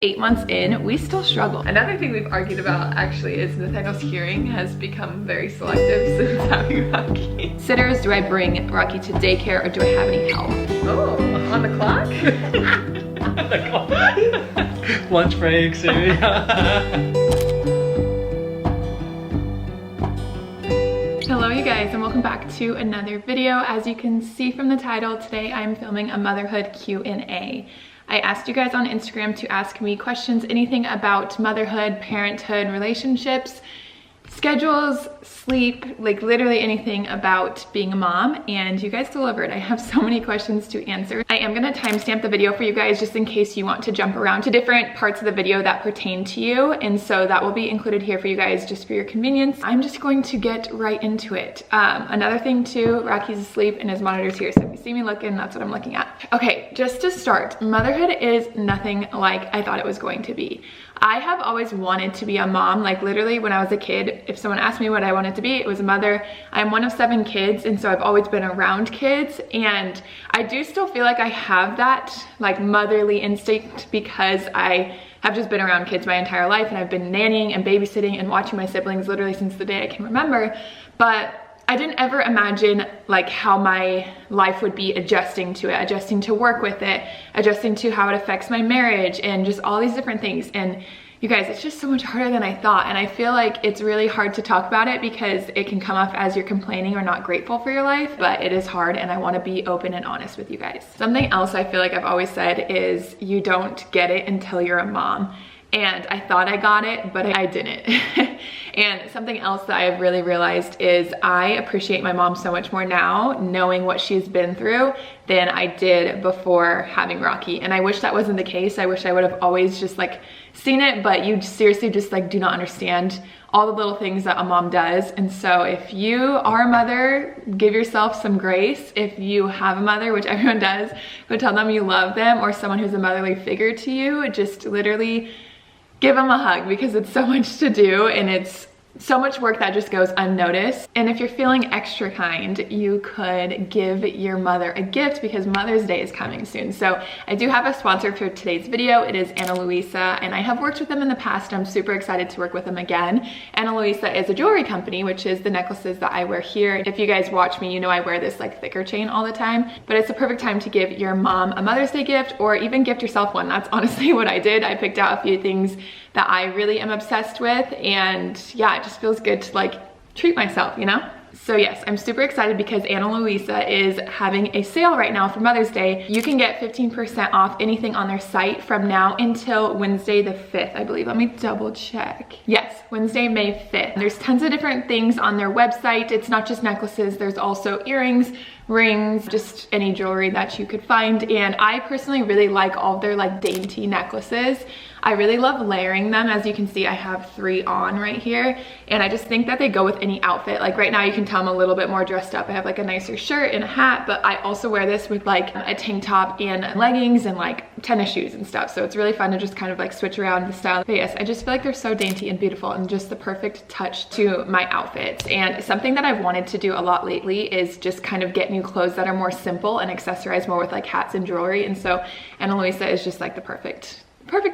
8 months in, we still struggle. Another thing we've argued about actually is Nathaniel's hearing has become very selective since having Rocky. Sitters, do I bring Rocky to daycare or do I have any help? Oh, on the clock? On the clock. Lunch breaks. Hello you guys and welcome back to another video. As you can see from the title, today I'm filming a motherhood Q&A. I asked you guys on Instagram to ask me questions, anything about motherhood, parenthood, relationships, schedules, sleep, like literally anything about being a mom, and you guys delivered. I have so many questions to answer. I am gonna timestamp the video for you guys just in case you want to jump around to different parts of the video that pertain to you, and so that will be included here for you guys just for your convenience. I'm just going to get right into it. Another thing too, Rocky's asleep and his monitor's here, so if you see me looking, that's what I'm looking at. Okay, just to start, motherhood is nothing like I thought it was going to be. I have always wanted to be a mom. Like literally when I was a kid, if someone asked me what I wanted to be, it was a mother. I'm one of 7 kids, and so I've always been around kids, and I do still feel like I have that like motherly instinct because I have just been around kids my entire life, and I've been nannying and babysitting and watching my siblings literally since the day I can remember. But I didn't ever imagine like how my life would be adjusting to it, adjusting to work with it, adjusting to how it affects my marriage and just all these different things. And you guys, it's just so much harder than I thought. And I feel like it's really hard to talk about it because it can come off as you're complaining or not grateful for your life, but it is hard, and I want to be open and honest with you guys. Something else I feel like I've always said is you don't get it until you're a mom. And I thought I got it, but I didn't. And something else that I've really realized is I appreciate my mom so much more now, knowing what she's been through, than I did before having Rocky. And I wish that wasn't the case. I wish I would have always just like seen it, but you seriously just like do not understand all the little things that a mom does. And so if you are a mother, give yourself some grace. If you have a mother, which everyone does, go tell them you love them, or someone who's a motherly figure to you, just literally give them a hug, because it's so much to do and it's so much work that just goes unnoticed. And if you're feeling extra kind, you could give your mother a gift because Mother's Day is coming soon. So I do have a sponsor for today's video. It is Luisa, and I have worked with them in the past. I'm super excited to work with them again. Luisa is a jewelry company, which is the necklaces that I wear here. If you guys watch me, you know I wear this like thicker chain all the time, but it's a perfect time to give your mom a Mother's Day gift, or even gift yourself one. That's honestly what I did. I picked out a few things that I really am obsessed with, and yeah, it just feels good to like treat myself, you know? So yes, I'm super excited because Luisa is having a sale right now for Mother's Day. You can get 15% off anything on their site from now until Wednesday the 5th, I believe. Let me double check. Yes, Wednesday, May 5th. There's tons of different things on their website. It's not just necklaces, there's also earrings, rings, just any jewelry that you could find. And I personally really like all of their like dainty necklaces. I really love layering them. As you can see, I have 3 on right here, and I just think that they go with any outfit. Like right now you can tell I'm a little bit more dressed up. I have like a nicer shirt and a hat, but I also wear this with like a tank top and leggings and like tennis shoes and stuff. So it's really fun to just kind of like switch around the style. But yes, I just feel like they're so dainty and beautiful and just the perfect touch to my outfits. And something that I've wanted to do a lot lately is just kind of get new clothes that are more simple and accessorize more with like hats and jewelry. And so Luisa is just like the perfect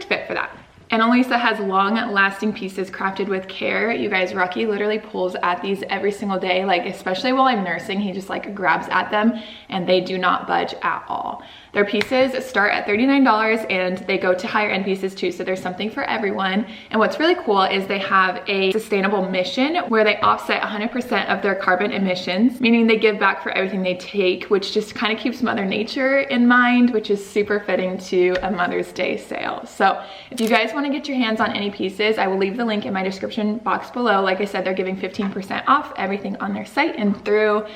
fit for that. Luisa has long-lasting pieces crafted with care. You guys, Rocky literally pulls at these every single day, like especially while I'm nursing, he just like grabs at them and they do not budge at all. Their pieces start at $39 and they go to higher end pieces too, so there's something for everyone. And what's really cool is they have a sustainable mission where they offset 100% of their carbon emissions, meaning they give back for everything they take, which just kind of keeps Mother Nature in mind, which is super fitting to a Mother's Day sale. So if you guys want to get your hands on any pieces, I will leave the link in my description box below. Like I said, they're giving 15% off everything on their site and through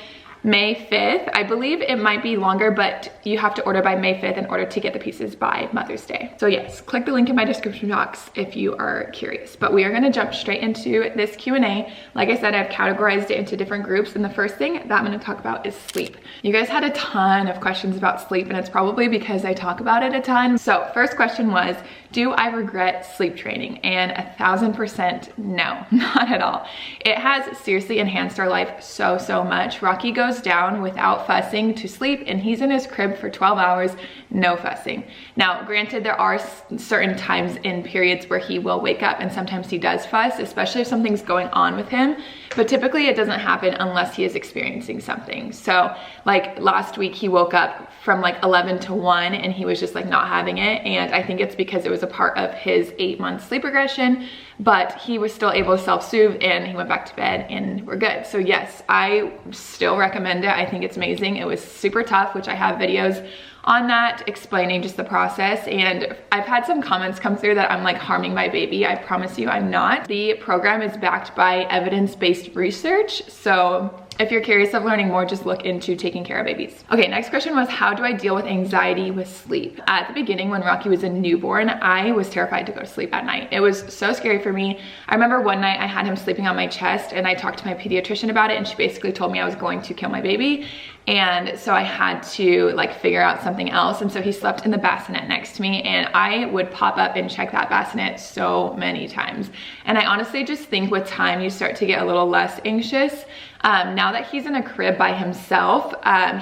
May 5th. I believe it might be longer, but you have to order by May 5th in order to get the pieces by Mother's Day. So yes, click the link in my description box if you are curious. But we are gonna jump straight into this Q&A. Like I said, I've categorized it into different groups, and the first thing that I'm gonna talk about is sleep. You guys had a ton of questions about sleep, and it's probably because I talk about it a ton. So first question was, do I regret sleep training? And 1000% no, not at all. It has seriously enhanced our life so much. Rocky goes goes down without fussing to sleep, and he's in his crib for 12 hours, no fussing. Now, granted, there are certain times in periods where he will wake up and sometimes he does fuss, especially if something's going on with him, but typically it doesn't happen unless he is experiencing something. So like last week he woke up from like 11 to 1 and he was just like not having it, and I think it's because it was a part of his 8-month sleep regression, but he was still able to self-soothe and he went back to bed and we're good. So yes, I still recommend it. I think it's amazing. It was super tough, which I have videos on that explaining just the process, and I've had some comments come through that I'm like harming my baby. I promise you I'm not. The program is backed by evidence-based research, so if you're curious of learning more, just look into taking care of babies. Okay, next question was, how do I deal with anxiety with sleep? At the beginning, when Rocky was a newborn, I was terrified to go to sleep at night. It was so scary for me. I remember one night I had him sleeping on my chest and I talked to my pediatrician about it, and she basically told me I was going to kill my baby. And so I had to like figure out something else. And so he slept in the bassinet next to me, and I would pop up and check that bassinet so many times. And I honestly just think with time, you start to get a little less anxious. Now that he's in a crib by himself,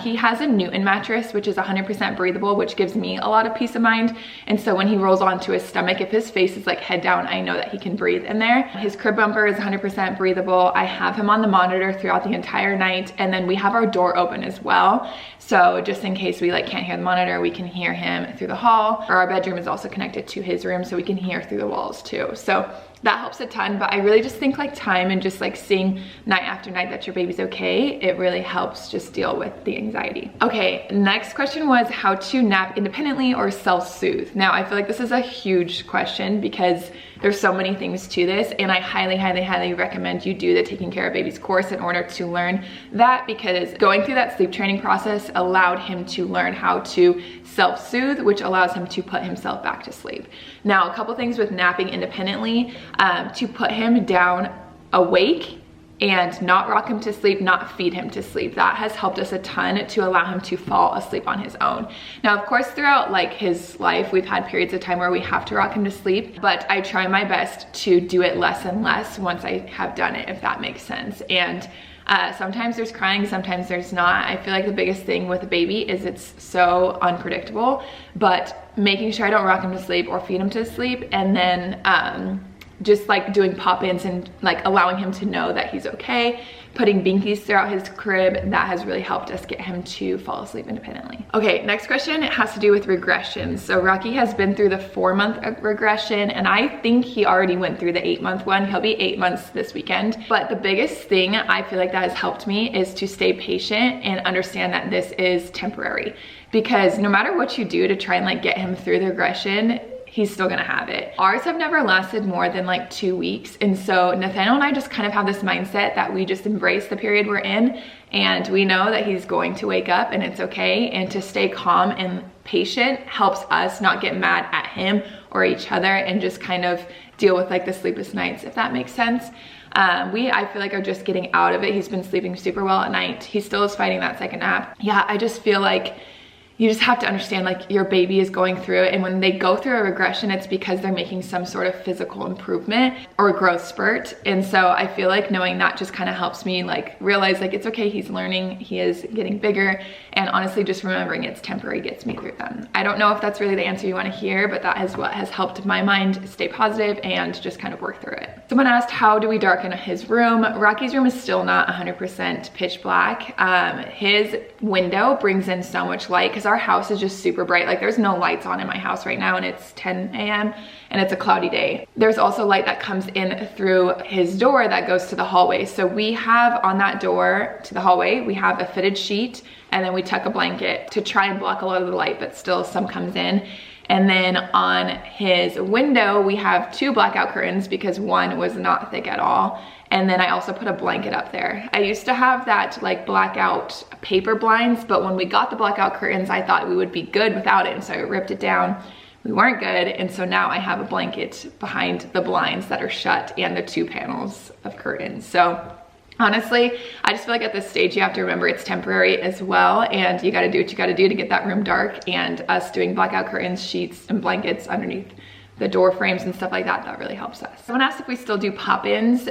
he has a Newton mattress, which is 100% breathable, which gives me a lot of peace of mind. And so when he rolls onto his stomach, if his face is like head down, I know that he can breathe in there. His crib bumper is 100% breathable. I have him on the monitor throughout the entire night. And then we have our door open as well. So just in case we like can't hear the monitor, we can hear him through the hall. Or our bedroom is also connected to his room, so we can hear through the walls too. So that helps a ton, but I really just think like time and just like seeing night after night that your baby's okay, it really helps just deal with the anxiety. Okay, next question was how to nap independently or self-soothe. Now, I feel like this is a huge question because there's so many things to this, and I highly recommend you do the Taking Care of Babies course in order to learn that, because going through that sleep training process allowed him to learn how to self-soothe, which allows him to put himself back to sleep. Now, a couple things with napping independently, to put him down awake and not rock him to sleep, not feed him to sleep. That has helped us a ton to allow him to fall asleep on his own. Now, of course, throughout like his life, we've had periods of time where we have to rock him to sleep, but I try my best to do it less and less once I have done it, if that makes sense. And sometimes there's crying, sometimes there's not. I feel like the biggest thing with a baby is it's so unpredictable, but making sure I don't rock him to sleep or feed him to sleep, and then just like doing pop-ins and like allowing him to know that he's okay, putting binkies throughout his crib, that has really helped us get him to fall asleep independently. Okay, next question, it has to do with regressions. So Rocky has been through the 4-month regression, and I think he already went through the 8-month one. He'll be 8 months this weekend. But the biggest thing I feel like that has helped me is to stay patient and understand that this is temporary, because no matter what you do to try and like get him through the regression, he's still gonna have it. Ours have never lasted more than like 2 weeks. And so Nathaniel and I just kind of have this mindset that we just embrace the period we're in, and we know that he's going to wake up and it's okay. And to stay calm and patient helps us not get mad at him or each other, and just kind of deal with like the sleepless nights, if that makes sense. I feel like are just getting out of it. He's been sleeping super well at night. He still is fighting that second nap. Yeah, I just feel like you just have to understand like your baby is going through it, and when they go through a regression, it's because they're making some sort of physical improvement or growth spurt. And so I feel like knowing that just kind of helps me like realize like it's okay, he's learning, he is getting bigger, and honestly just remembering it's temporary gets me through them. I don't know if that's really the answer you want to hear, but that is what has helped my mind stay positive and just kind of work through it. Someone asked, how do we darken his room? Rocky's room is still not 100% pitch black. His window brings in so much light because our house is just super bright. Like there's no lights on in my house right now, and it's 10 a.m. and it's a cloudy day. There's also light that comes in through his door that goes to the hallway. So we have on that door to the hallway, we have a fitted sheet, and then we tuck a blanket to try and block a lot of the light, but still some comes in. And then on his window, we have 2 blackout curtains because one was not thick at all. And then I also put a blanket up there. I used to have that like blackout paper blinds, but when we got the blackout curtains, I thought we would be good without it. And so I ripped it down. We weren't good. And so now I have a blanket behind the blinds that are shut and the 2 panels of curtains. So honestly, I just feel like at this stage, you have to remember it's temporary as well. And you gotta do what you gotta do to get that room dark. And us doing blackout curtains, sheets, and blankets underneath the door frames and stuff like that, that really helps us. Someone asked if we still do pop-ins.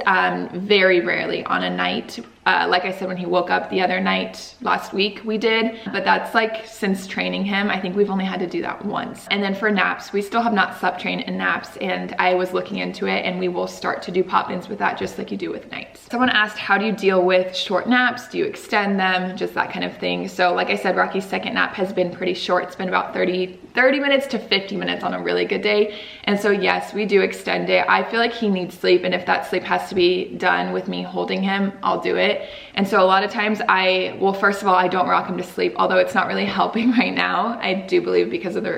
Very rarely on a night. Like I said, when he woke up the other night last week, we did, but that's like since training him, I think we've only had to do that once. And then for naps, we still have not sub-trained in naps, and I was looking into it, and we will start to do pop-ins with that just like you do with nights. Someone asked, how do you deal with short naps? Do you extend them? Just that kind of thing. So like I said, Rocky's second nap has been pretty short. It's been about 30 minutes to 50 minutes on a really good day. And so yes, we do extend it. I feel like he needs sleep, and if that sleep has to be done with me holding him, I'll do it. And so a lot of times well, first of all, I don't rock him to sleep, although it's not really helping right now. I do believe because of the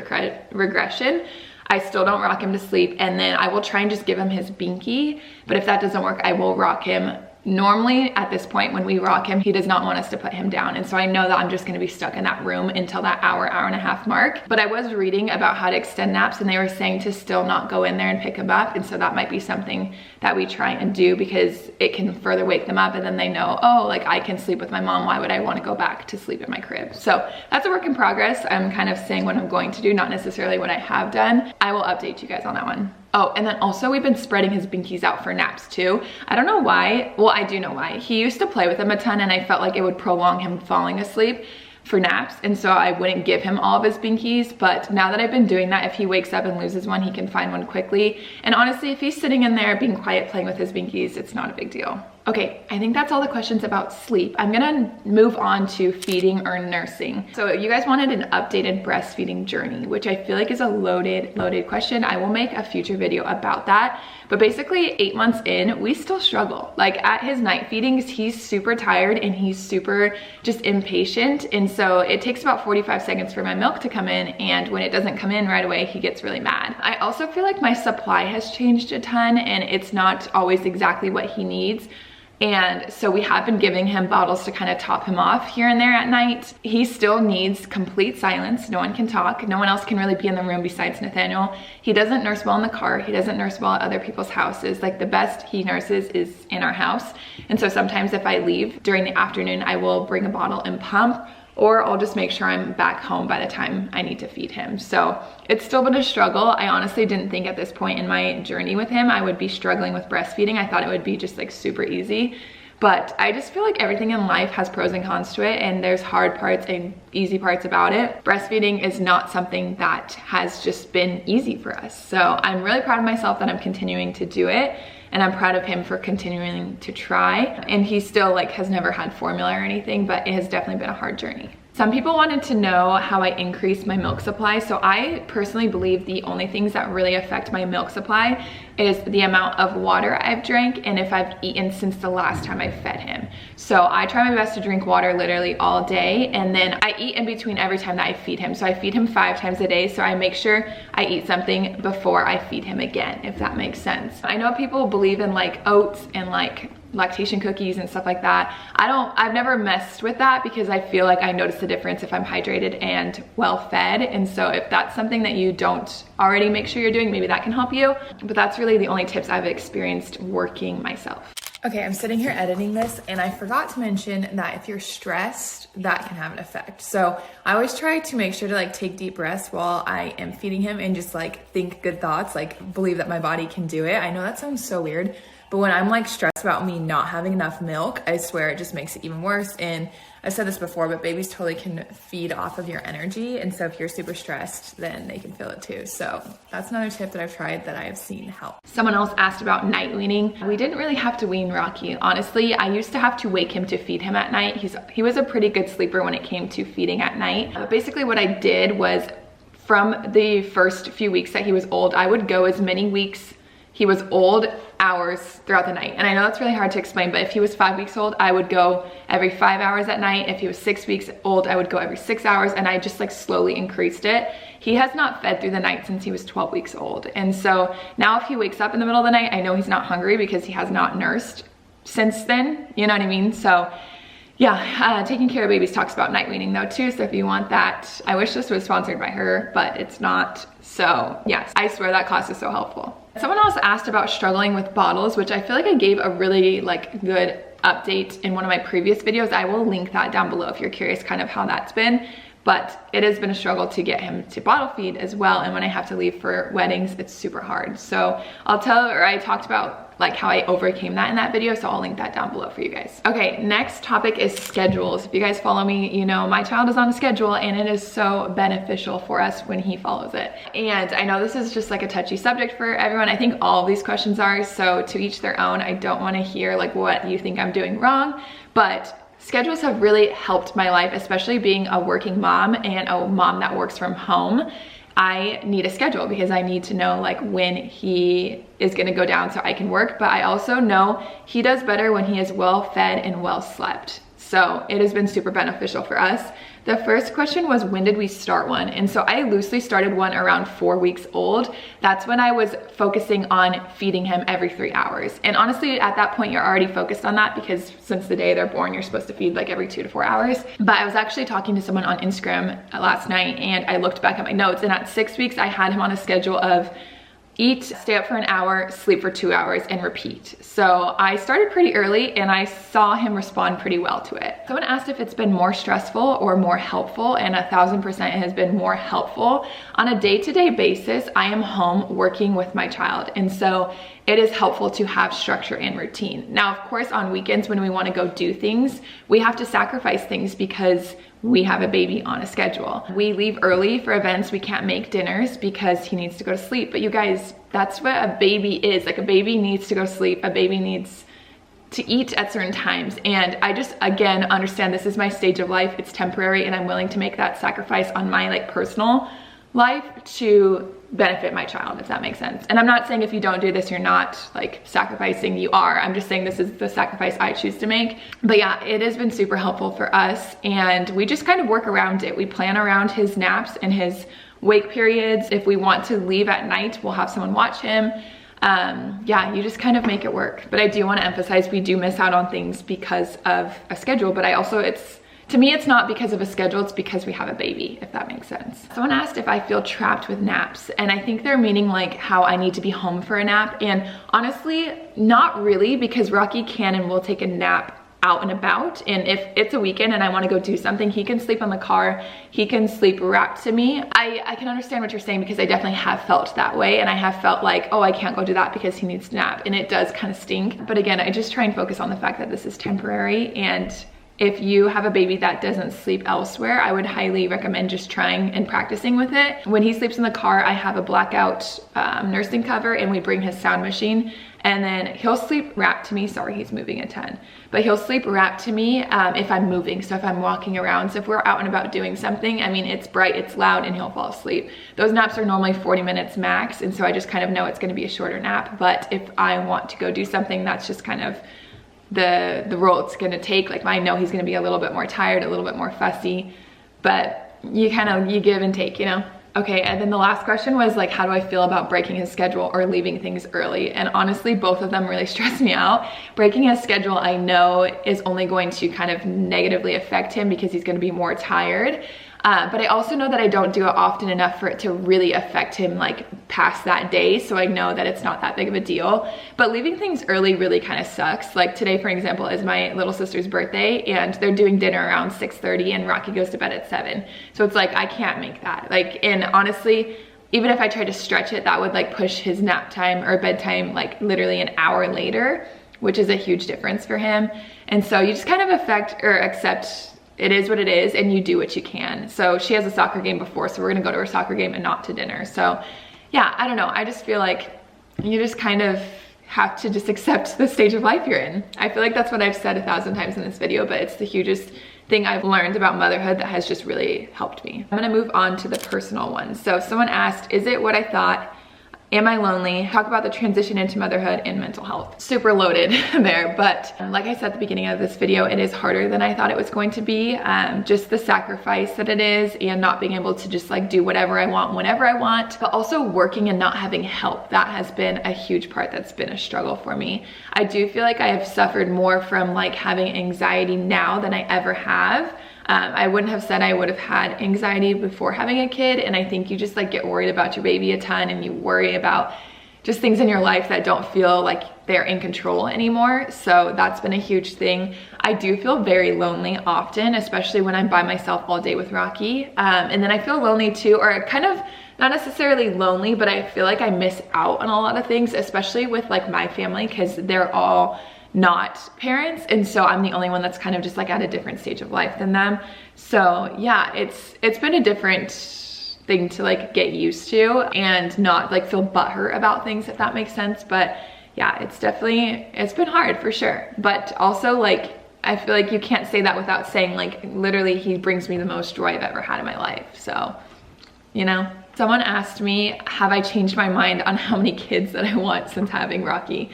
regression, I still don't rock him to sleep. And then I will try and just give him his binky. But if that doesn't work, I will rock him. Normally at this point when we rock him, he does not want us to put him down. And so I know that I'm just gonna be stuck in that room until that hour and a half mark. But I was reading about how to extend naps, and they were saying to still not go in there and pick him up. And so that might be something that we try and do, because it can further wake them up, and then they know, oh, like I can sleep with my mom. Why would I wanna go back to sleep in my crib? So that's a work in progress. I'm kind of saying what I'm going to do, not necessarily what I have done. I will update you guys on that one. Oh, and then also we've been spreading his binkies out for naps too. I don't know why. Well, I do know why. He used to play with them a ton, and I felt like it would prolong him falling asleep for naps, and so I wouldn't give him all of his binkies. But now that I've been doing that, if he wakes up and loses one, he can find one quickly. And honestly, if he's sitting in there being quiet playing with his binkies, it's not a big deal. Okay, I think that's all the questions about sleep. I'm gonna move on to feeding or nursing. So you guys wanted an updated breastfeeding journey, which I feel like is a loaded question. I will make a future video about that. But basically 8 months in, we still struggle. Like at his night feedings, he's super tired and he's super just impatient. And so it takes about 45 seconds for my milk to come in. And when it doesn't come in right away, he gets really mad. I also feel like my supply has changed a ton, and it's not always exactly what he needs. And so we have been giving him bottles to kind of top him off here and there at night. He still needs complete silence. No one can talk. No one else can really be in the room besides Nathaniel. He doesn't nurse well in the car. He doesn't nurse well at other people's houses. Like the best he nurses is in our house. And so sometimes if I leave during the afternoon, I will bring a bottle and pump, or I'll just make sure I'm back home by the time I need to feed him. So it's still been a struggle. I honestly didn't think at this point in my journey with him, I would be struggling with breastfeeding. I thought it would be just like super easy. But I just feel like everything in life has pros and cons to it, and there's hard parts and easy parts about it. Breastfeeding is not something that has just been easy for us. So I'm really proud of myself that I'm continuing to do it. And I'm proud of him for continuing to try. And he still like has never had formula or anything, but it has definitely been a hard journey. Some people wanted to know how I increase my milk supply. So I personally believe the only things that really affect my milk supply is the amount of water I've drank and if I've eaten since the last time I fed him. So I try my best to drink water literally all day, and then I eat in between every time that I feed him. So I feed him 5 times a day, so I make sure I eat something before I feed him again, if that makes sense. I know people believe in like oats and like lactation cookies and stuff like that. I've never messed with that because I feel like I notice the difference if I'm hydrated and well fed. And so if that's something that you don't already make sure you're doing, maybe that can help you. But that's really the only tips I've experienced working myself. Okay, I'm sitting here editing this, and I forgot to mention that if you're stressed, that can have an effect. So I always try to make sure to like take deep breaths while I am feeding him and just like think good thoughts, like believe that my body can do it. I know that sounds so weird, but when I'm like stressed about me not having enough milk, I swear it just makes it even worse. And I've said this before, but babies totally can feed off of your energy. And so if you're super stressed, then they can feel it too. So that's another tip that I've tried that I have seen help. Someone else asked about night weaning. We didn't really have to wean Rocky. Honestly, I used to have to wake him to feed him at night. He was a pretty good sleeper when it came to feeding at night. But basically what I did was from the first few weeks that he was old, I would go as many weeks he was old hours throughout the night. And I know that's really hard to explain, but if he was 5 weeks old, I would go every 5 hours at night. If he was 6 weeks old, I would go every 6 hours, and I just like slowly increased it. He has not fed through the night since he was 12 weeks old. And so now if he wakes up in the middle of the night, I know he's not hungry because he has not nursed since then, you know what I mean? So yeah, Taking Care of Babies talks about night weaning though too, so if you want that, I wish this was sponsored by her, but it's not. So yes, I swear that class is so helpful. Someone else asked about struggling with bottles, which I feel like I gave a really like good update in one of my previous videos. I will link that down below if you're curious kind of how that's been. But it has been a struggle to get him to bottle feed as well. And when I have to leave for weddings, it's super hard. So I talked about like how I overcame that in that video, so I'll link that down below for you guys. Okay, next topic is schedules. If you guys follow me, you know my child is on a schedule, and it is so beneficial for us when he follows it. And I know this is just like a touchy subject for everyone. I think all of these questions are, so to each their own. I don't want to hear like what you think I'm doing wrong, but schedules have really helped my life, especially being a working mom and a mom that works from home. I need a schedule because I need to know like when he is gonna go down so I can work, but I also know he does better when he is well fed and well slept. So it has been super beneficial for us. The first question was, when did we start one? And so I loosely started one around 4 weeks old. That's when I was focusing on feeding him every 3 hours. And honestly, at that point, you're already focused on that because since the day they're born, you're supposed to feed like every 2 to 4 hours. But I was actually talking to someone on Instagram last night, and I looked back at my notes, and at 6 weeks, I had him on a schedule of eat, stay up for an hour, sleep for 2 hours, and repeat. So I started pretty early, and I saw him respond pretty well to it. Someone asked if it's been more stressful or more helpful, and 1000% it has been more helpful. On a day-to-day basis, I am home working with my child, and so it is helpful to have structure and routine. Now, of course, on weekends when we want to go do things, we have to sacrifice things because we have a baby on a schedule. We leave early for events. We can't make dinners because he needs to go to sleep. But you guys, that's what a baby is. Like, a baby needs to go to sleep. A baby needs to eat at certain times. And I just, again, understand this is my stage of life. It's temporary, and I'm willing to make that sacrifice on my like personal life to benefit my child, if that makes sense. And I'm not saying if you don't do this, you're not like sacrificing, you are. I'm just saying this is the sacrifice I choose to make. But yeah, it has been super helpful for us, and we just kind of work around it. We plan around his naps and his wake periods. If we want to leave at night, we'll have someone watch him. Yeah, you just kind of make it work. But I do want to emphasize, we do miss out on things because of a schedule, but I also, to me, it's not because of a schedule, it's because we have a baby, if that makes sense. Someone asked if I feel trapped with naps, and I think they're meaning like how I need to be home for a nap. And honestly, not really, because Rocky can and will take a nap out and about. And if it's a weekend and I want to go do something, he can sleep on the car, he can sleep wrapped to me. I can understand what you're saying, because I definitely have felt that way, and I have felt like, oh, I can't go do that because he needs to nap, and it does kind of stink. But again, I just try and focus on the fact that this is temporary, and if you have a baby that doesn't sleep elsewhere, I would highly recommend just trying and practicing with it. When he sleeps in the car, I have a blackout nursing cover, and we bring his sound machine, and then he'll sleep wrapped to me. Sorry, he's moving a ton. But he'll sleep wrapped to me if I'm moving, so if I'm walking around. So if we're out and about doing something, I mean, it's bright, it's loud, and he'll fall asleep. Those naps are normally 40 minutes max, and so I just kind of know it's gonna be a shorter nap. But if I want to go do something, that's just kind of the role it's gonna take. Like, I know he's gonna be a little bit more tired, a little bit more fussy, but you give and take, you know? Okay, and then the last question was like, how do I feel about breaking his schedule or leaving things early? And honestly, both of them really stress me out. Breaking his schedule, I know, is only going to kind of negatively affect him because he's gonna be more tired. But I also know that I don't do it often enough for it to really affect him like past that day, so I know that it's not that big of a deal. But leaving things early really kind of sucks. Like today, for example, is my little sister's birthday, and they're doing dinner around 6:30, and Rocky goes to bed at 7. So it's like, I can't make that. Like, and honestly, even if I tried to stretch it, that would like push his nap time or bedtime like literally an hour later, which is a huge difference for him. And so you just kind of accept it is what it is, and you do what you can. So she has a soccer game before, so we're gonna go to her soccer game and not to dinner. So yeah, I don't know. I just feel like you just kind of have to just accept the stage of life you're in. I feel like that's what I've said 1,000 times in this video, but it's the hugest thing I've learned about motherhood that has just really helped me. I'm gonna move on to the personal ones. So someone asked, is it what I thought? Am I lonely? Talk about the transition into motherhood and mental health. Super loaded there, but like I said at the beginning of this video, it is harder than I thought it was going to be. Just the sacrifice that it is, and not being able to just like do whatever I want whenever I want, but also working and not having help. That has been a huge part that's been a struggle for me. I do feel like I have suffered more from like having anxiety now than I ever have. I wouldn't have said I would have had anxiety before having a kid, and I think you just like get worried about your baby a ton, and you worry about just things in your life that don't feel like they're in control anymore. So that's been a huge thing. I do feel very lonely often, especially when I'm by myself all day with Rocky. And then I feel lonely too, or kind of not necessarily lonely, but I feel like I miss out on a lot of things, especially with like my family, because they're all not parents, and so I'm the only one that's kind of just like at a different stage of life than them. So yeah, it's been a different thing to like get used to and not like feel butthurt about things, if that makes sense. But yeah, it's been hard for sure. But also like, I feel like you can't say that without saying like, literally he brings me the most joy I've ever had in my life. So, you know. Someone asked me, have I changed my mind on how many kids that I want since having Rocky?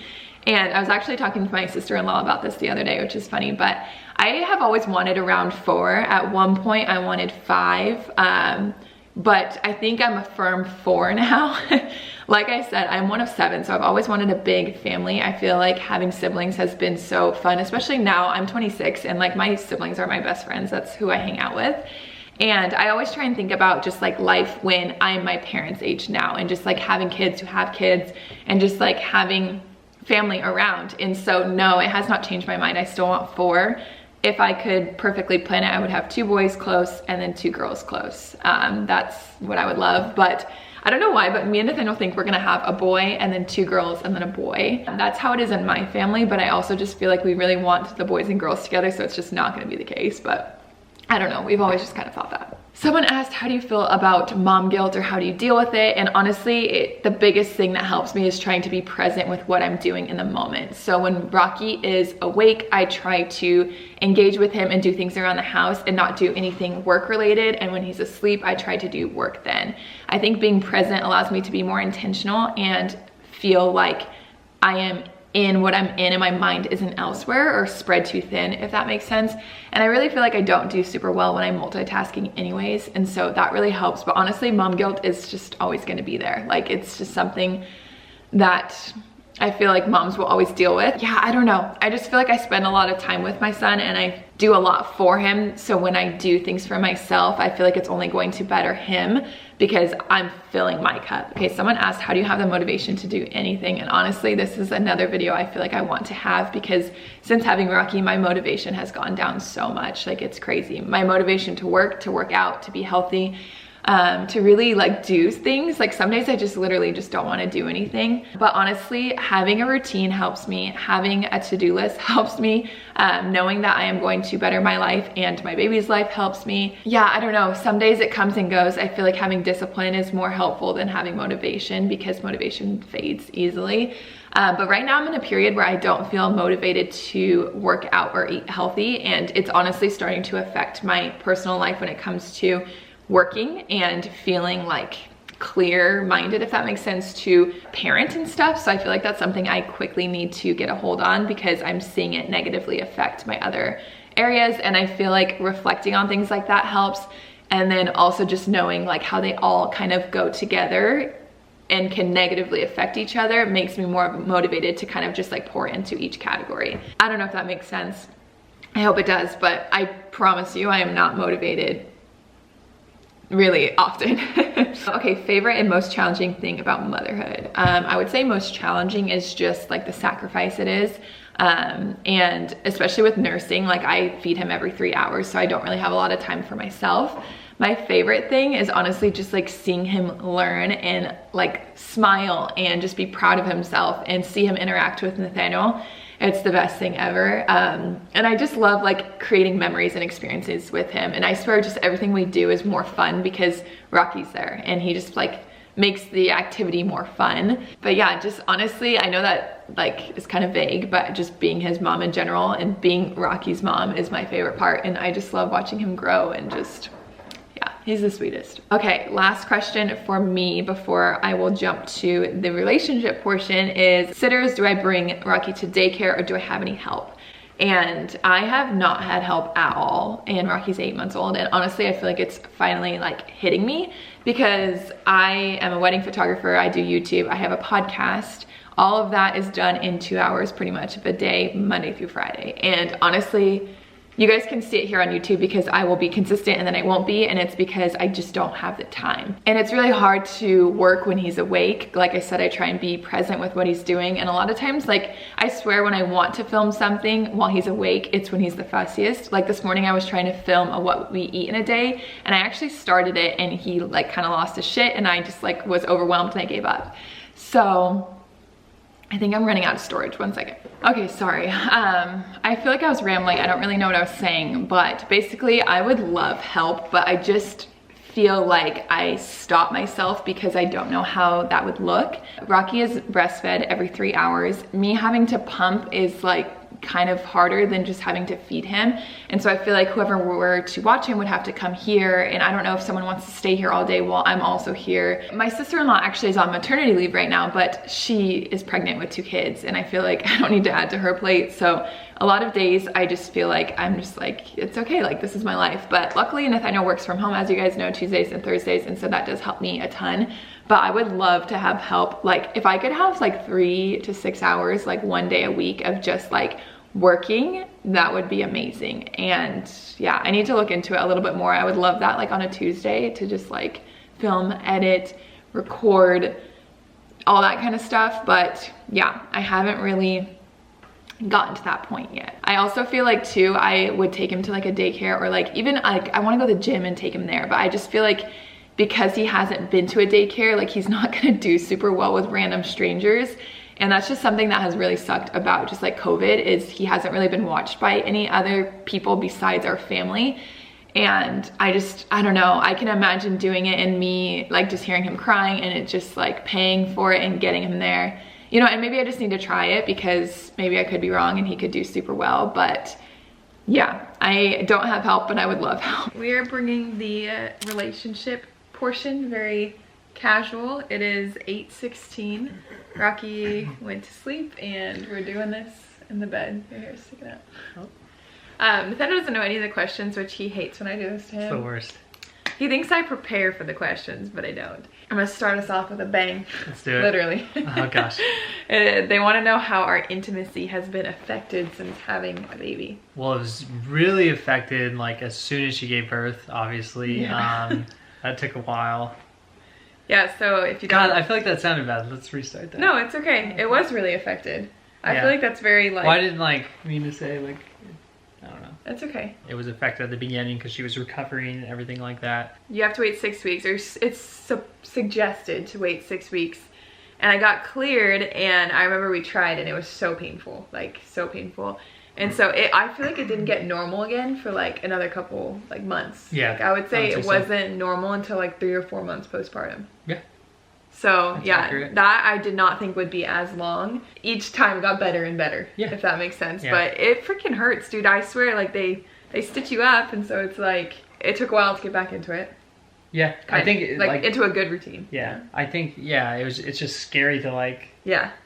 And I was actually talking to my sister-in-law about this the other day, which is funny, but I have always wanted around 4. At one point I wanted 5, but I think I'm a firm 4 now. Like I said, I'm one of 7, so I've always wanted a big family. I feel like having siblings has been so fun, especially now. I'm 26 and like my siblings are my best friends. That's who I hang out with. And I always try and think about just like life when I'm my parents' age now, and just like having kids who have kids, and just like having family around. And so no, it has not changed my mind. I still want 4. If I could perfectly plan it, I would have 2 boys close and then 2 girls close. That's what I would love. But I don't know why, but me and Nathaniel think we're gonna have a boy and then 2 girls and then a boy. That's how it is in my family, but I also just feel like we really want the boys and girls together, so it's just not gonna be the case. But I don't know, we've always just kind of thought that. Someone asked, how do you feel about mom guilt, or how do you deal with it? And honestly, the biggest thing that helps me is trying to be present with what I'm doing in the moment. So when Rocky is awake, I try to engage with him and do things around the house and not do anything work related. And when he's asleep, I try to do work then. I think being present allows me to be more intentional and feel like I am in what I'm in and my mind isn't elsewhere or spread too thin, if that makes sense. And I really feel like I don't do super well when I'm multitasking anyways, and so that really helps. But honestly, mom guilt is just always gonna be there. Like, it's just something that I feel like moms will always deal with. Yeah, I don't know. I just feel like I spend a lot of time with my son and I do a lot for him. So when I do things for myself, I feel like it's only going to better him because I'm filling my cup. Okay, someone asked, how do you have the motivation to do anything? And honestly, this is another video I feel like I want to have, because since having Rocky, my motivation has gone down so much. Like, it's crazy. My motivation to work out, to be healthy, to really like do things. Like, some days I just literally just don't want to do anything. But honestly, having a routine helps me. Having a to-do list helps me. Knowing that I am going to better my life and my baby's life helps me. Yeah, I don't know. Some days it comes and goes. I feel like having discipline is more helpful than having motivation, because motivation fades easily. But right now I'm in a period where I don't feel motivated to work out or eat healthy. And it's honestly starting to affect my personal life when it comes to working and feeling like clear-minded, if that makes sense, to parent and stuff. So I feel like that's something I quickly need to get a hold on, because I'm seeing it negatively affect my other areas. And I feel like reflecting on things like that helps. And then also just knowing like how they all kind of go together and can negatively affect each other makes me more motivated to kind of just like pour into each category. I don't know if that makes sense. I hope it does, but I promise you I am not motivated really often. Okay, favorite and most challenging thing about motherhood. I would say most challenging is just like the sacrifice it is. And especially with nursing, like I feed him every 3 hours, so I don't really have a lot of time for myself. My favorite thing is honestly just like seeing him learn and like smile and just be proud of himself and see him interact with Nathaniel. It's the best thing ever. And I just love like creating memories and experiences with him. And I swear just everything we do is more fun because Rocky's there and he just like makes the activity more fun. But yeah, just honestly, I know that like is kind of vague, but just being his mom in general and being Rocky's mom is my favorite part. And I just love watching him grow and just, yeah, he's the sweetest. Okay, last question for me before I will jump to the relationship portion is sitters. Do I bring Rocky to daycare or do I have any help? And I have not had help at all, and Rocky's 8 months old. And honestly, I feel like it's finally like hitting me because I am a wedding photographer. I do YouTube. I have a podcast. All of that is done in 2 hours pretty much of a day, Monday through Friday. And honestly, You guys can see it here on YouTube because I will be consistent and then I won't be, and it's because I just don't have the time. And it's really hard to work when he's awake. Like I said, I try and be present with what he's doing, and a lot of times, like, I swear when I want to film something while he's awake, it's when he's the fussiest. Like this morning I was trying to film a what we eat in a day, and I actually started it and he like kind of lost his shit, and I just like was overwhelmed and I gave up. So I think I'm running out of storage. 1 second. Okay, sorry. I feel like I was rambling. I don't really know what I was saying, but basically I would love help, but I just feel like I stop myself because I don't know how that would look. Rocky is breastfed every 3 hours. Me having to pump is like kind of harder than just having to feed him. And so I feel like whoever were to watch him would have to come here, and I don't know if someone wants to stay here all day while I'm also here. My sister-in-law actually is on maternity leave right now, but she is pregnant with 2 kids, and I feel like I don't need to add to her plate. So a lot of days I just feel like I'm just like, it's okay, like this is my life. But luckily Nathaniel works from home, as you guys know, Tuesdays and Thursdays, and so that does help me a ton. But I would love to have help. Like if I could have like 3 to 6 hours, like 1 day a week of just like working, that would be amazing. And yeah, I need to look into it a little bit more. I would love that, like on a Tuesday, to just like film, edit, record, all that kind of stuff. But yeah, I haven't really gotten to that point yet. I also feel like too, I would take him to like a daycare, or like even like I want to go to the gym and take him there, but I just feel like because he hasn't been to a daycare, like he's not gonna do super well with random strangers. And that's just something that has really sucked about just like COVID, is he hasn't really been watched by any other people besides our family. And I don't know, I can imagine doing it and me like just hearing him crying and it just like paying for it and getting him there, you know. And maybe I just need to try it because maybe I could be wrong and he could do super well. But yeah, I don't have help, but I would love help. We are bringing the relationship portion very casual. It is 8:16. Rocky went to sleep and we're doing this in the bed. Your hair's sticking out. Oh. Nathaniel doesn't know any of the questions, which he hates when I do this to him. It's the worst. He thinks I prepare for the questions, but I don't. I'm gonna start us off with a bang. Let's do it. Literally. Oh gosh. They want to know how our intimacy has been affected since having a baby. Well, it was really affected like as soon as she gave birth, obviously. Yeah. That took a while. Yeah, so if you God, don't... I feel like that sounded bad. Let's restart that. No, it's okay. It was really affected. I feel like that's very like... Well, I didn't like mean to say like, I don't know. It's okay. It was affected at the beginning because she was recovering and everything like that. You have to wait 6 weeks, or it's suggested to wait 6 weeks. And I got cleared, and I remember we tried, and it was so painful, like so painful. And so I feel like it didn't get normal again for like another couple like months. Yeah. Like I would say it so. wasn't normal until like 3 or 4 months postpartum. Yeah. So That's yeah, accurate. that I did not think would be as long. Each time got better and better, yeah. if that makes sense. Yeah. But it freaking hurts, dude. I swear, like they stitch you up, and so it's like, it took a while to get back into it. Yeah, I think like into a good routine. Yeah, I think it's just scary to like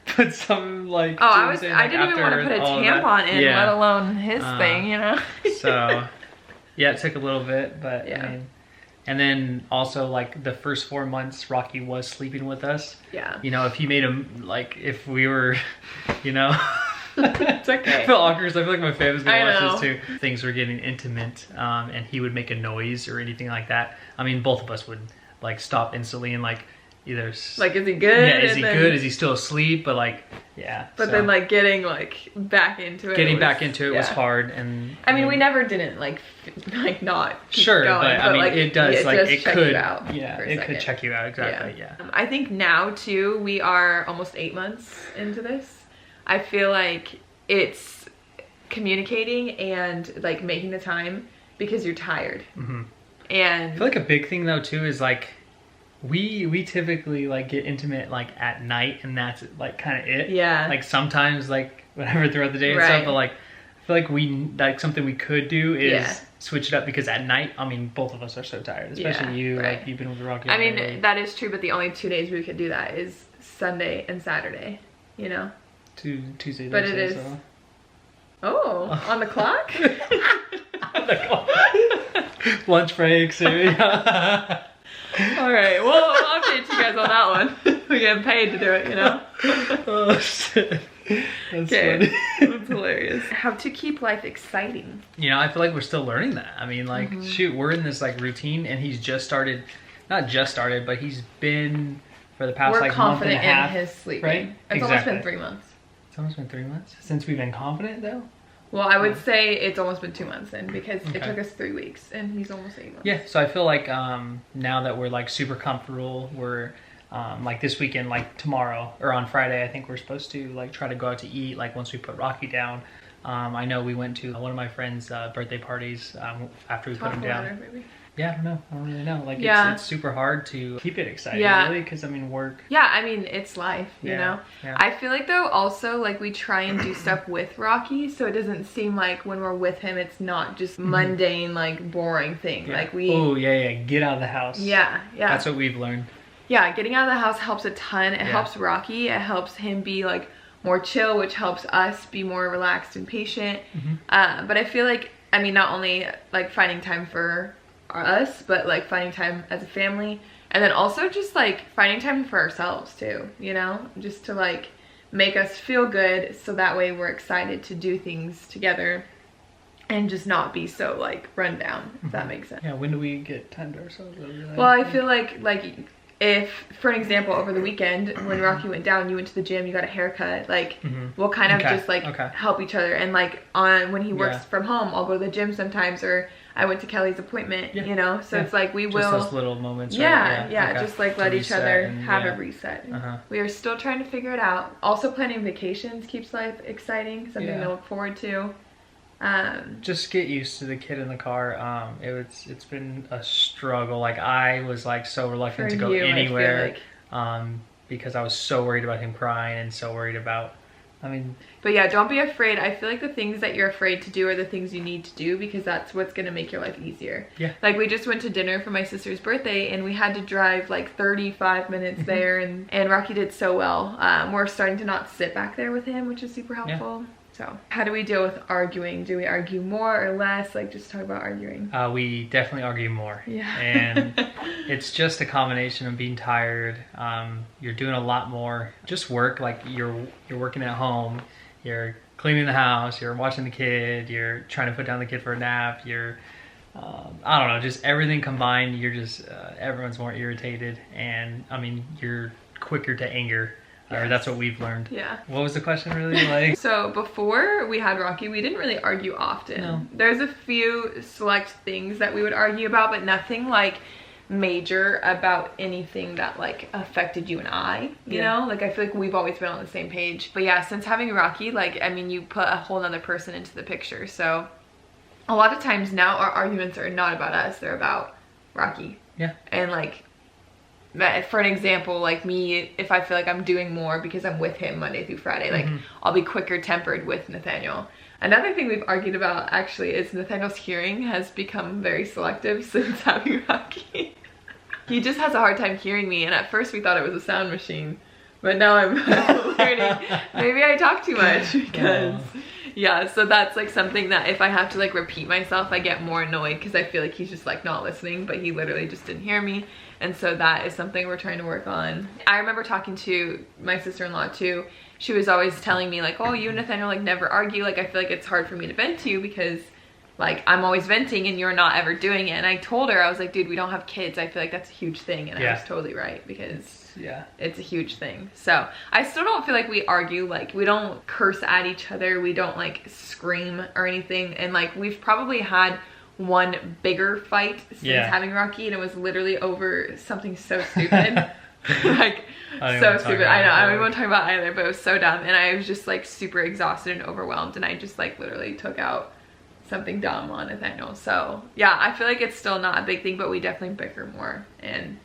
put some like. Oh, I didn't even want to put a tampon in, let alone his thing, you know. So, yeah, it took a little bit, but I mean, and then also like the first 4 months, Rocky was sleeping with us. Yeah. You know, if you made him like if we were, you know. It's okay. I feel awkward. I feel like my family's gonna watch this too. Things were getting intimate, and he would make a noise or anything like that. I mean, both of us would like stop instantly and like either like, is he good? Yeah, is he good? Is he still asleep? But like, yeah. But then like getting like back into it. Getting back into it was hard, and I mean, we never didn't like not keep going, but I mean, like, it does like it could it could check you out exactly. Yeah. I think now too, we are almost 8 months into this. I feel like it's communicating and like making the time because you're tired. Mm-hmm. And I feel like a big thing though too is like we typically like get intimate like at night, and that's like kind of it. Yeah. Like sometimes like whatever throughout the day and stuff, but like I feel like we like something we could do is switch it up, because at night, I mean, both of us are so tired, especially you. Like you've been with Rocky. I mean, that is true, but the only 2 days we could do that is Sunday and Saturday. You know. Tuesday. But it is. So. Oh, on the clock? On the clock. Lunch breaks. Alright, well, I'll update you guys on that one. We get paid to do it, you know? Oh, shit. That's funny. That's hilarious. How to keep life exciting. You know, I feel like we're still learning that. I mean, like, shoot, we're in this like routine, and he's just started, not just started, but he's been for the past like month and a half. In his sleeping. Right? It's almost been 3 months. It's almost been 3 months since we've been confident, though. Well, I would say it's almost been 2 months then, because it took us 3 weeks, and he's almost 8 months. Yeah, so I feel like now that we're like super comfortable, we're like this weekend, like tomorrow or on Friday, I think we're supposed to like try to go out to eat. Like once we put Rocky down, I know we went to one of my friends' birthday parties after we put him down. Maybe. Yeah, I don't really know. Like it's super hard to keep it exciting, really, because I mean work. Yeah, I mean it's life, you know. Yeah. I feel like though also like we try and do stuff with Rocky, so it doesn't seem like when we're with him it's not just mundane like boring thing. Yeah. Like we. Oh yeah, get out of the house. Yeah. That's what we've learned. Yeah, getting out of the house helps a ton. It helps Rocky. It helps him be like more chill, which helps us be more relaxed and patient. But I feel like, I mean, not only like finding time for us, but like finding time as a family, and then also just like finding time for ourselves too, you know, just to like make us feel good, so that way we're excited to do things together and just not be so like run down, if that makes sense. Yeah, when do we get time to ourselves? Well, I feel like if, for an example, over the weekend when Rocky went down, you went to the gym, you got a haircut, like we'll kind of just like help each other. And like when he works from home, I'll go to the gym sometimes, or I went to Kelly's appointment, you know, so it's like we will just those little moments, right? Just like let each other have a reset. We are still trying to figure it out. Also planning vacations keeps life exciting, something to look forward to. Just get used to the kid in the car. It's been a struggle. Like I was like so reluctant to go anywhere because I was so worried about him crying and so worried about, but yeah, don't be afraid. I feel like the things that you're afraid to do are the things you need to do, because that's what's gonna make your life easier. Yeah, like we just went to dinner for my sister's birthday and we had to drive like 35 minutes there, and Rocky did so well. We're starting to not sit back there with him, which is super helpful. So how do we deal with arguing? Do we argue more or less? Like just talk about arguing. We definitely argue more. Yeah. And it's just a combination of being tired. You're doing a lot more. Just work, like you're working at home. You're cleaning the house. You're watching the kid. You're trying to put down the kid for a nap. You're, I don't know, just everything combined. You're just, everyone's more irritated. And I mean, you're quicker to anger. Or that's what we've learned. Yeah. What was the question really like? So before we had Rocky, we didn't really argue often. No. There's a few select things that we would argue about, but nothing like major about anything that like affected you and I, you know? Like I feel like we've always been on the same page. But yeah, since having Rocky, like, I mean, you put a whole nother person into the picture. So a lot of times now our arguments are not about us, they're about Rocky. Yeah. And like, for an example, like me, if I feel like I'm doing more because I'm with him Monday through Friday, like I'll be quicker tempered with Nathaniel. Another thing we've argued about actually is Nathaniel's hearing has become very selective since having Rocky. He just has a hard time hearing me, and at first we thought it was a sound machine, but now I'm learning maybe I talk too much, because yeah, so that's like something that if I have to like repeat myself, I get more annoyed because I feel like he's just like not listening, but he literally just didn't hear me. And so that is something we're trying to work on. I remember talking to my sister-in-law too. She was always telling me like, oh, you and Nathaniel like never argue. Like I feel like it's hard for me to vent to you because like I'm always venting and you're not ever doing it. And I told her, I was like, dude, we don't have kids. I feel like that's a huge thing. And I was totally right, because it's a huge thing. So I still don't feel like we argue. Like we don't curse at each other. We don't like scream or anything. And like we've probably had one bigger fight since having Rocky, and it was literally over something so stupid. Like so stupid. I know, I don't even want to talk about it either, but it was so dumb, and I was just like super exhausted and overwhelmed, and I just like literally took out something dumb on Nathaniel. So yeah, I feel like it's still not a big thing, but we definitely bicker more. And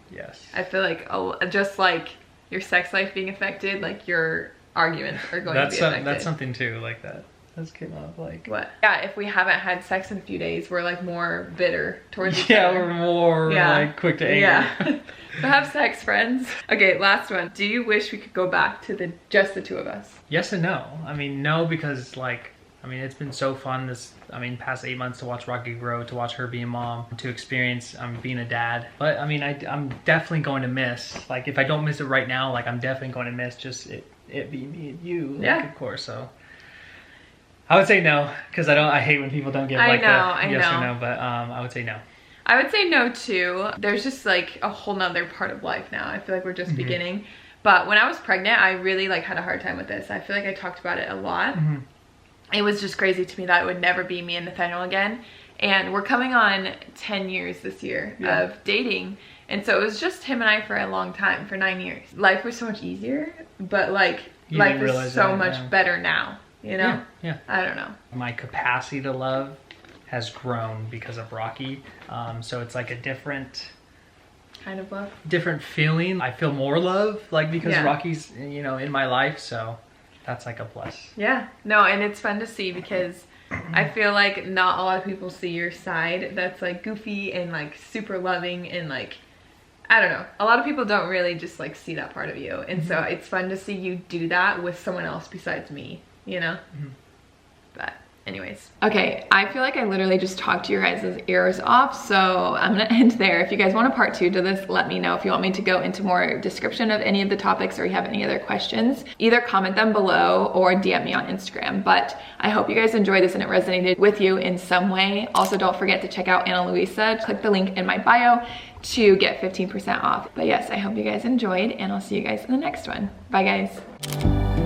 I feel like just like your sex life being affected, like your arguments are going to be affected. That's something too, like that came up, like what? Yeah, if we haven't had sex in a few days, we're like more bitter towards each other. Yeah, we're more like quick to anger. Yeah. So have sex, friends. Okay, last one. Do you wish we could go back to just the two of us? Yes and no. I mean, no, because like, I mean, it's been so fun past 8 months to watch Rocky grow, to watch her be a mom, to experience being a dad. But I mean, I'm definitely going to miss, like if I don't miss it right now, like I'm definitely going to miss just it it be me and you, like, of course. So I would say no, because I hate when people don't give like a yes or no, but I would say no. I would say no too. There's just like a whole nother part of life now. I feel like we're just beginning. But when I was pregnant, I really like had a hard time with this. I feel like I talked about it a lot. It was just crazy to me that it would never be me and Nathaniel again. And we're coming on 10 years this year of dating. And so it was just him and I for a long time, for 9 years. Life was so much easier, but like life is so much better now, you know? Yeah. I don't know. My capacity to love has grown because of Rocky. So it's like a different kind of love, different feeling. I feel more love, like, because Rocky's, you know, in my life. So that's like a plus. Yeah, no, and it's fun to see because I feel like not a lot of people see your side that's like goofy and like super loving and like, I don't know. A lot of people don't really just like see that part of you. And so it's fun to see you do that with someone else besides me, you know? But anyways. Okay, I feel like I literally just talked your guys' ears off, so I'm gonna end there. If you guys want a part 2 to this, let me know. If you want me to go into more description of any of the topics or you have any other questions, either comment them below or DM me on Instagram. But I hope you guys enjoyed this and it resonated with you in some way. Also, don't forget to check out Anna Luisa. Click the link in my bio to get 15% off. But yes, I hope you guys enjoyed and I'll see you guys in the next one. Bye guys.